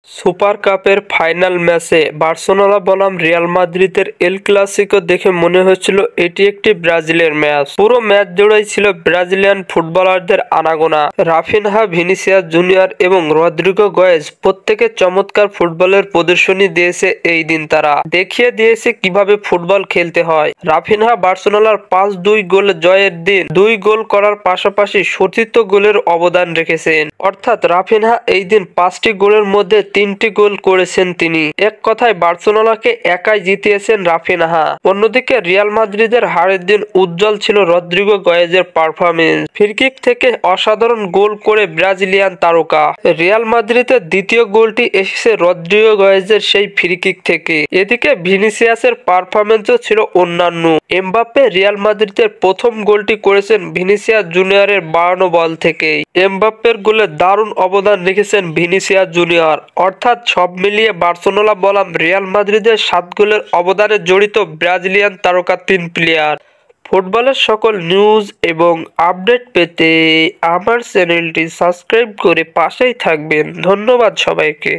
Super কাপের final ম্যাচে Barcelona বনাম রিয়াল মাদ্রিদের এল ক্লাসিকো দেখে মনে হচ্ছিল এটি একটি ব্রাজিলের ম্যাচ। পুরো ম্যাচ জুড়েই ছিল ব্রাজিলিয়ান ফুটবলারদের আনাগোনা। রাফিনহা, ভিনিসিয়াস জুনিয়র এবং রদ্রিগো গোয়েজ প্রত্যেকে চমৎকার ফুটবলের প্রদর্শনী দিয়েছে। এই দিন তারা দেখিয়ে দিয়েছে কিভাবে ফুটবল খেলতে হয়। রাফিনহা বার্সেলোনার 5-2 গোলে জয়ের দিন 2 গোল করার পাশাপাশি সতীর্থ গোলের অবদান রেখেছেন। অর্থাৎ রাফিনহা এই দিন 5টি গোলের মধ্যে 3টি গোল করেছেন তিনি। এক কথায় বার্সেলোনাকে একাই জিতিয়েছেন রাফিনহা। অন্যদিকে রিয়াল মাদ্রিদের হারের দিন উজ্জ্বল ছিল রদ্রিগো গোয়েজের পারফরমেন্স। ফ্রিকিক থেকে অসাধারণ গোল করে ব্রাজিলিয়ান তারকা। রিয়াল মাদ্রিদের দ্বিতীয় গোলটি এসেছে রদ্রিগো গোয়েজের সেই ফ্রিকিক থেকে। এদিকে ভিনিসিয়াসের পারফরমেন্সও ছিল অন্যান্য। এমবাপ্পে রিয়াল মাদ্রিদের প্রথম গোলটি করেছেন ভিনিসিয়াস জুনিয়রের 52 বল থেকেই। এমবাপ্পের গোলে দারুণ অবদান রেখেছেন ভিনিসিয়াস জুনিয়র। অর্থাৎ সব মিলিয়ে বার্সেলোনা বনাম রিয়াল মাদ্রিদের 7 গোলের অবদানে জড়িত ব্রাজিলিয়ান তারকা 3 প্লেয়ার। ফুটবলের সকল নিউজ এবং আপডেট পেতে আমার চ্যানেলটি সাবস্ক্রাইব করে পাশেই থাকবেন। ধন্যবাদ সবাইকে।